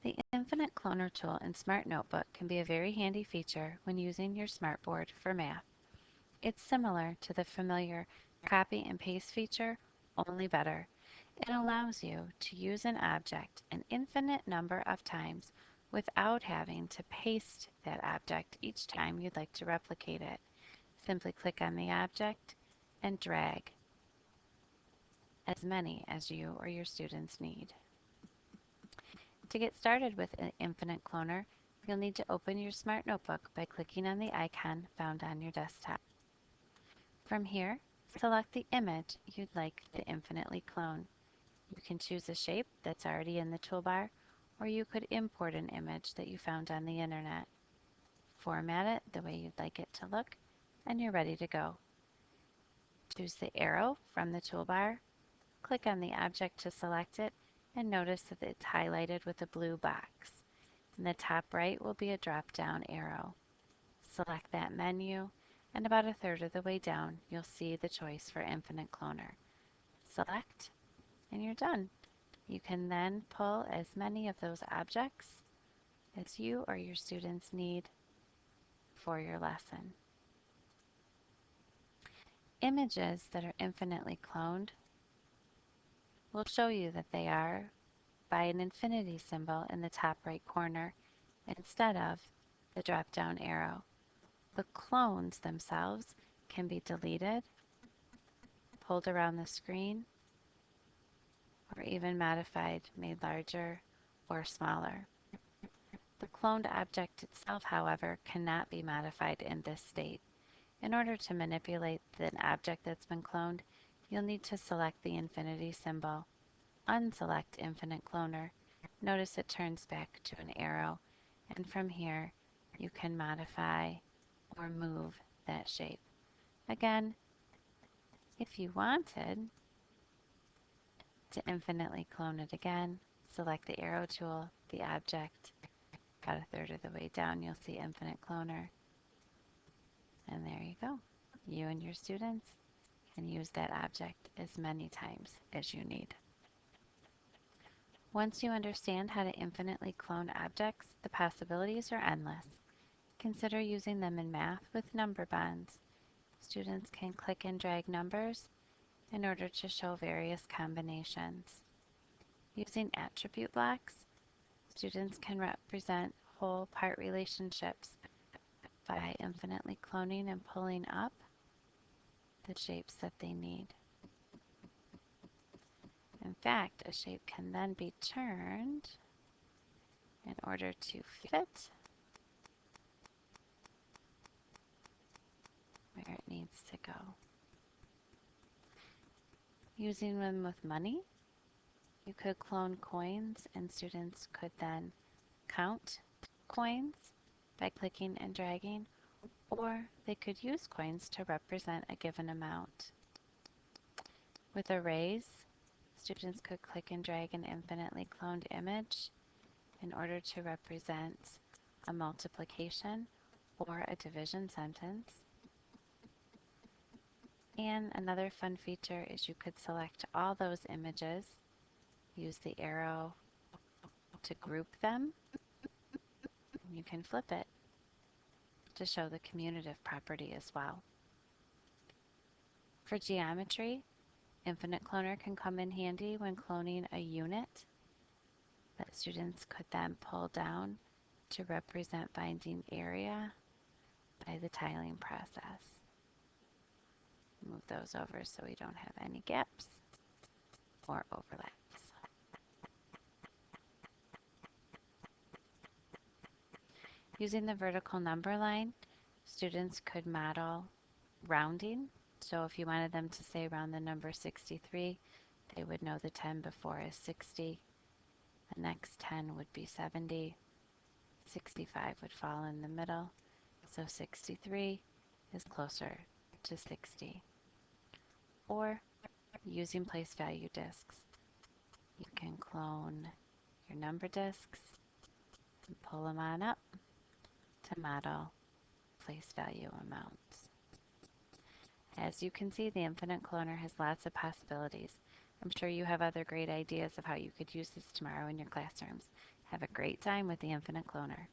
The Infinite Cloner tool in Smart Notebook can be a very handy feature when using your smartboard for math. It's similar to the familiar copy and paste feature, only better. It allows you to use an object an infinite number of times without having to paste that object each time you'd like to replicate it. Simply click on the object and drag as many as you or your students need. To get started with an Infinite Cloner, you'll need to open your Smart Notebook by clicking on the icon found on your desktop. From here, select the image you'd like to infinitely clone. You can choose a shape that's already in the toolbar, or you could import an image that you found on the internet. Format it the way you'd like it to look, and you're ready to go. Choose the arrow from the toolbar, click on the object to select it, and notice that it's highlighted with a blue box. In the top right will be a drop-down arrow. Select that menu, and about a third of the way down, you'll see the choice for Infinite Cloner. Select, and you're done. You can then pull as many of those objects as you or your students need for your lesson. Images that are infinitely cloned will show you that they are by an infinity symbol in the top right corner instead of the drop-down arrow. The clones themselves can be deleted, pulled around the screen, or even modified, made larger or smaller. The cloned object itself, however, cannot be modified in this state. In order to manipulate the object that's been cloned, you'll need to select the infinity symbol, unselect Infinite Cloner. Notice it turns back to an arrow, and from here you can modify or move that shape. Again, if you wanted to infinitely clone it again, select the arrow tool, the object. About a third of the way down, you'll see Infinite Cloner. And there you go. You and your students can use that object as many times as you need. Once you understand how to infinitely clone objects, the possibilities are endless. Consider using them in math with number bonds. Students can click and drag numbers in order to show various combinations. Using attribute blocks, students can represent whole-part relationships by infinitely cloning and pulling up the shapes that they need. In fact, a shape can then be turned in order to fit where it needs to go. Using them with money, you could clone coins and students could then count coins by clicking and dragging, or they could use coins to represent a given amount. With arrays, students could click and drag an infinitely cloned image in order to represent a multiplication or a division sentence. And another fun feature is you could select all those images, use the arrow to group them, and you can flip it to show the commutative property as well. For geometry, Infinite Cloner can come in handy when cloning a unit that students could then pull down to represent binding area by the tiling process. Move those over so we don't have any gaps or overlaps. Using the vertical number line, students could model rounding. So if you wanted them to say round the number 63, they would know the 10 before is 60. The next 10 would be 70. 65 would fall in the middle. So 63 is closer to 60. Or using place value disks. You can clone your number disks and pull them on up to model place value amounts. As you can see, the Infinite Cloner has lots of possibilities. I'm sure you have other great ideas of how you could use this tomorrow in your classrooms. Have a great time with the Infinite Cloner.